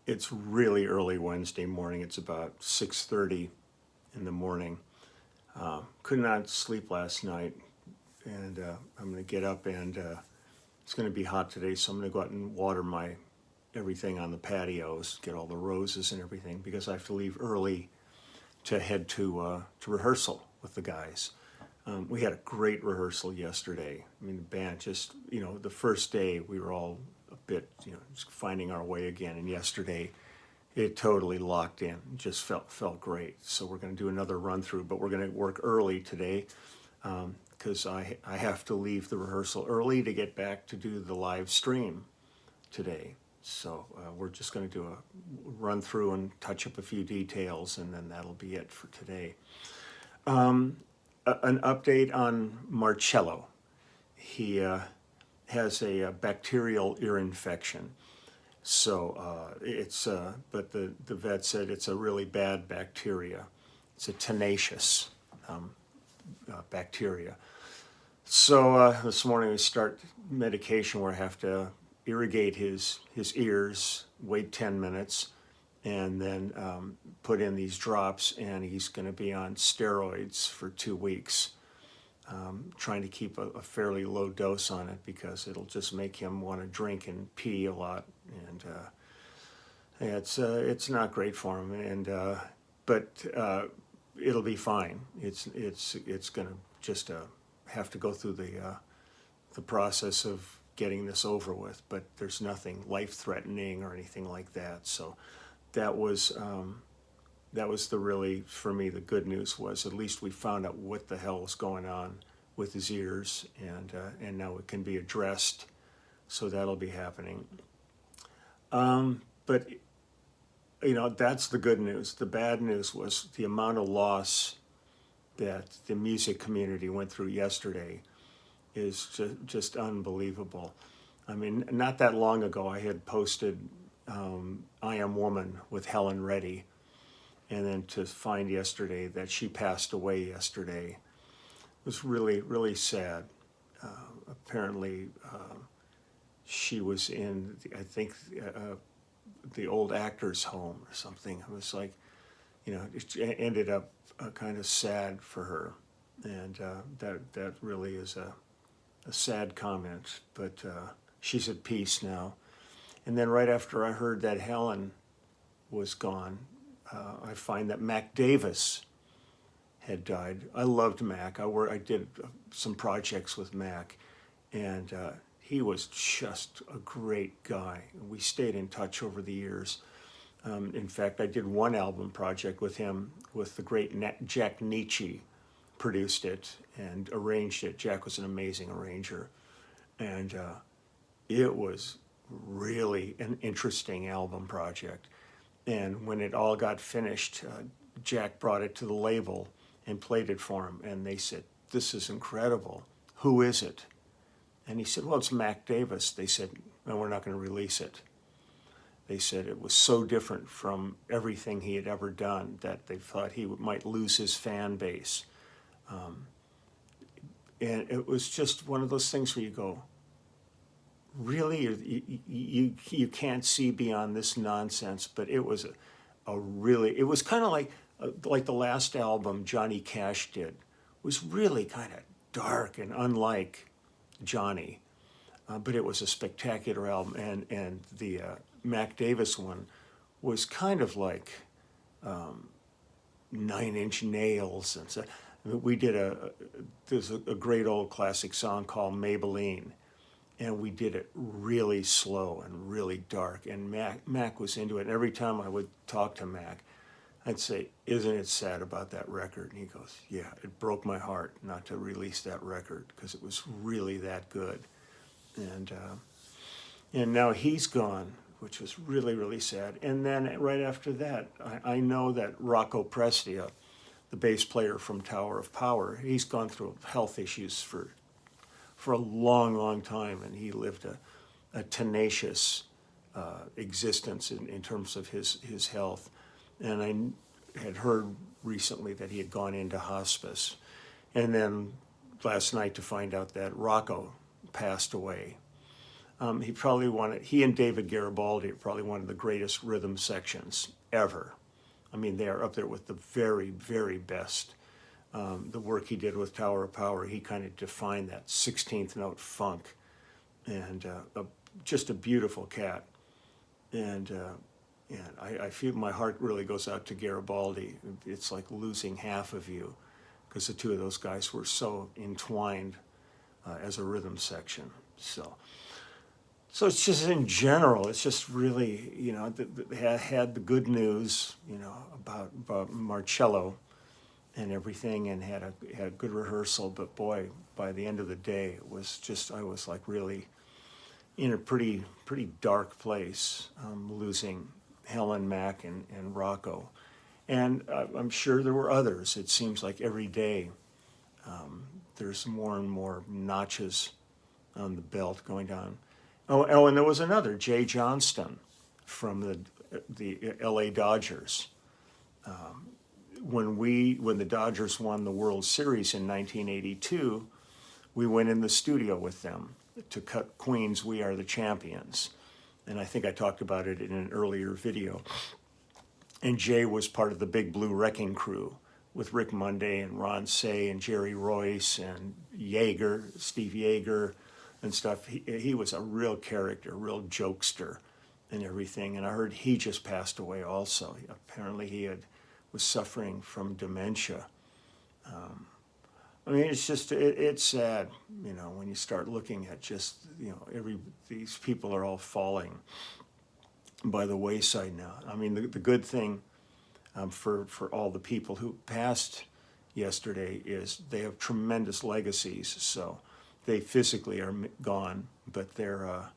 It's really early Wednesday morning. It's about 6:30 in the morning. Could not sleep last night, and I'm going to get up and it's going to be hot today, so I'm going to go out and water my everything on the patios, get all the roses and everything, because I have to leave early to head to rehearsal with the guys. We had a great rehearsal yesterday. I mean, the band just, the first day we were all a bit, just finding our way again, and yesterday it totally locked in. It just felt great. So we're going to do another run through, but we're going to work early today because I have to leave the rehearsal early to get back to do the live stream today. So we're just going to do a run through and touch up a few details, and then that'll be it for today. An update on Marcelo. He has a bacterial ear infection. So but the vet said it's a really bad bacteria. It's a tenacious bacteria. So this morning we start medication where I have to irrigate his ears, wait 10 minutes, and then put in these drops, and he's going to be on steroids for 2 weeks. Trying to keep a fairly low dose on it because it'll just make him want to drink and pee a lot, and it's not great for him. And but it'll be fine. It's going to just have to go through the process of getting this over with. But there's nothing life-threatening or anything like that. So that was the really, for me, the good news was at least we found out what the hell is going on with his ears, and now it can be addressed, so that'll be happening. But that's the good news. The bad news was the amount of loss that the music community went through yesterday is just unbelievable. I mean, not that long ago I had posted I Am Woman with Helen Reddy, and then to find yesterday that she passed away yesterday was really, really sad. Apparently, she was in, I think, the old actors' home or something. It was like, it ended up kind of sad for her, and that really is a sad comment. But she's at peace now. And then right after I heard that Helen was gone, I find that Mac Davis had died. I loved Mac. I did some projects with Mac, and he was just a great guy. We stayed in touch over the years. In fact, I did one album project with him with the great Jack Nietzsche, produced it and arranged it. Jack was an amazing arranger, and it was really an interesting album project. And when it all got finished, Jack brought it to the label and played it for him. And they said, "This is incredible. Who is it?" And he said, "Well, it's Mac Davis." They said, "No, we're not going to release it." They said it was so different from everything he had ever done that they thought he might lose his fan base. And it was just one of those things where you go, really, you can't see beyond this nonsense. But it was it was kind of like the last album Johnny Cash did, was really kind of dark and unlike Johnny, but it was a spectacular album. And the Mac Davis one was kind of like 9 Inch Nails, and so we did there's a great old classic song called Maybelline. And we did it really slow and really dark. And Mac was into it. And every time I would talk to Mac, I'd say, "Isn't it sad about that record?" And he goes, "Yeah, it broke my heart not to release that record because it was really that good." And now he's gone, which was really, really sad. And then right after that, I know that Rocco Prestia, the bass player from Tower of Power, he's gone through health issues for a long, long time, and he lived a tenacious existence in terms of his health. And I had heard recently that he had gone into hospice. And then last night to find out that Rocco passed away. He and David Garibaldi are probably one of the greatest rhythm sections ever. I mean, they are up there with the very, very best. The work he did with Tower of Power, he kind of defined that 16th note funk, and just a beautiful cat. And I feel my heart really goes out to Garibaldi. It's like losing half of you, because the two of those guys were so entwined as a rhythm section. So it's just in general, it's just really, had the good news, about Marcello and everything, and had a good rehearsal. But boy, by the end of the day, it was just, I was like really in a pretty dark place, losing Helen, Mac, and Rocco. And I'm sure there were others. It seems like every day there's more and more notches on the belt going down. Oh, and there was another, Jay Johnston, from the L.A. Dodgers. When the Dodgers won the World Series in 1982, we went in the studio with them to cut Queen's "We Are the Champions," and I think I talked about it in an earlier video. And Jay was part of the Big Blue Wrecking Crew with Rick Monday and Ron Say and Jerry Royce and Steve Yeager, and stuff. He was a real character, a real jokester and everything. And I heard he just passed away also. Apparently he was suffering from dementia. I mean, it's just, it's sad, when you start looking at just, these people are all falling by the wayside now. I mean, the good thing for all the people who passed yesterday is they have tremendous legacies. So they physically are gone, but their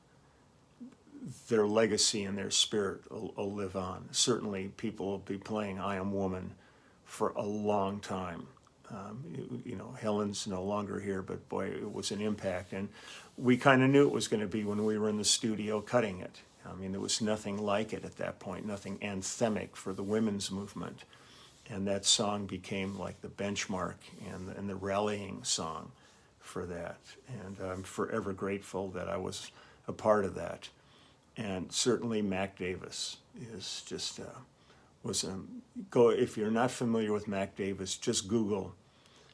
legacy and their spirit will live on. Certainly, people will be playing "I Am Woman" for a long time. Helen's no longer here, but boy, it was an impact, and we kind of knew it was going to be when we were in the studio cutting it. I mean, there was nothing like it at that point, nothing anthemic for the women's movement, and that song became like the benchmark and the rallying song for that, and I'm forever grateful that I was a part of that. And certainly Mac Davis is just if you're not familiar with Mac Davis, just Google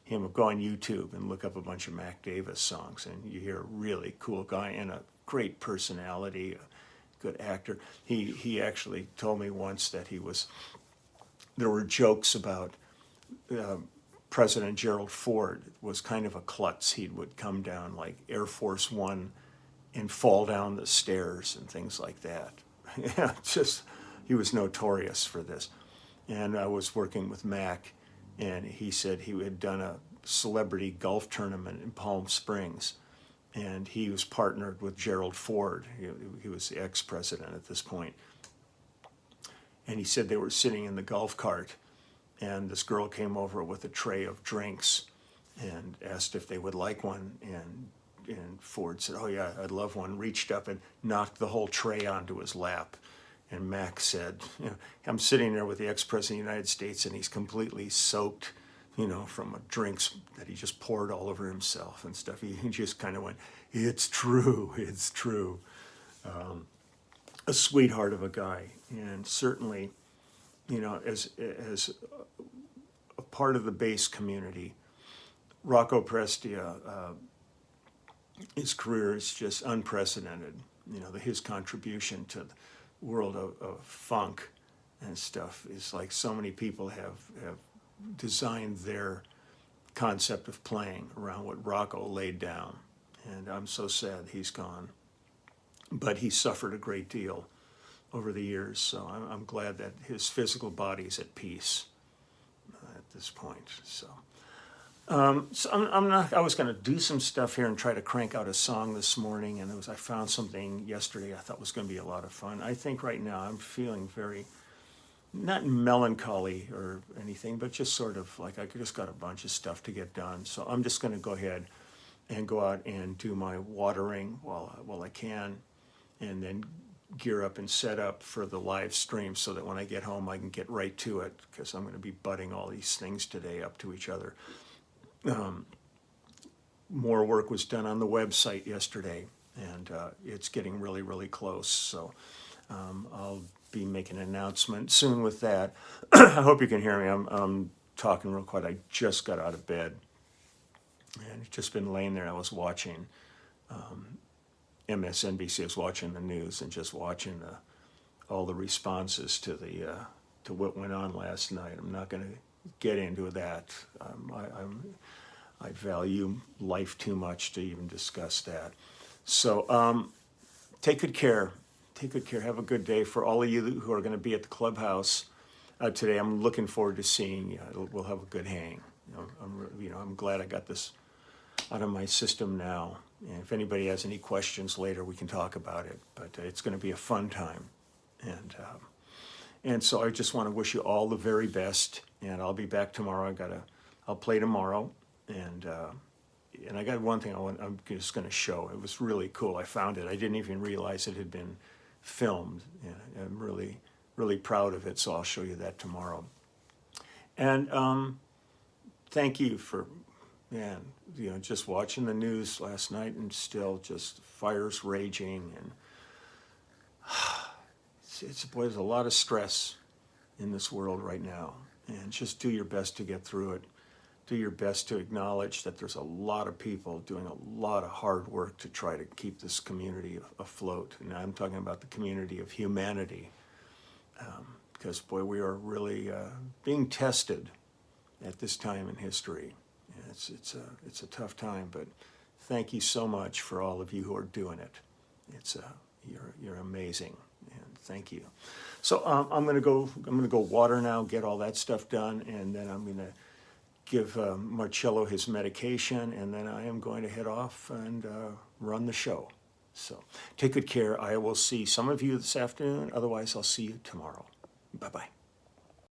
him, go on YouTube and look up a bunch of Mac Davis songs, and you hear a really cool guy and a great personality, a good actor. He actually told me once that there were jokes about President Gerald Ford was kind of a klutz. He would come down like Air Force One and fall down the stairs and things like that. He was notorious for this. And I was working with Mac, and he said he had done a celebrity golf tournament in Palm Springs, and he was partnered with Gerald Ford. He was the ex-president at this point. And he said they were sitting in the golf cart, and this girl came over with a tray of drinks and asked if they would like one, and Ford said, "Oh yeah, I'd love one," reached up and knocked the whole tray onto his lap. And Mac said, "I'm sitting there with the ex-president of the United States, and he's completely soaked, from drinks that he just poured all over himself and stuff." He just kind of went, "It's true, it's true." A sweetheart of a guy, and certainly, as a part of the bass community, Rocco Prestia, his career is just unprecedented. His contribution to the world of funk and stuff is like so many people have designed their concept of playing around what Rocco laid down. And I'm so sad he's gone. But he suffered a great deal over the years, so I'm glad that his physical body's at peace at this point. So I'm not. I was going to do some stuff here and try to crank out a song this morning, and I found something yesterday I thought was going to be a lot of fun. I think right now I'm feeling very, not melancholy or anything, but just sort of like I just got a bunch of stuff to get done. So I'm just going to go ahead and go out and do my watering while I can, and then gear up and set up for the live stream so that when I get home I can get right to it, because I'm going to be butting all these things today up to each other. More work was done on the website yesterday, and it's getting really, really close. So I'll be making an announcement soon with that. I hope you can hear me. I'm talking real quiet. I just got out of bed and just been laying there. I was watching MSNBC. I was watching the news and just watching all the responses to what went on last night. I'm not going to get into that. I value life too much to even discuss that. So take good care. Take good care. Have a good day. For all of you who are going to be at the clubhouse today, I'm looking forward to seeing you. We'll have a good hang. I'm glad I got this out of my system now. And if anybody has any questions later, we can talk about it. But it's going to be a fun time. And so I just want to wish you all the very best. And I'll be back tomorrow. I'll play tomorrow. And I got one thing I'm just going to show. It was really cool. I found it. I didn't even realize it had been filmed. And I'm really, really proud of it. So I'll show you that tomorrow. And thank you for, just watching the news last night and still just fires raging. And boy, there's a lot of stress in this world right now. And just do your best to get through it. Do your best to acknowledge that there's a lot of people doing a lot of hard work to try to keep this community afloat. And I'm talking about the community of humanity. Because, boy, we are really being tested at this time in history. And it's a tough time, but thank you so much for all of you who are doing it. You're amazing, and thank you. So I'm going to go water now, get all that stuff done, and then I'm going to give Marcelo his medication, and then I am going to head off and run the show. So take good care. I will see some of you this afternoon. Otherwise, I'll see you tomorrow. Bye-bye.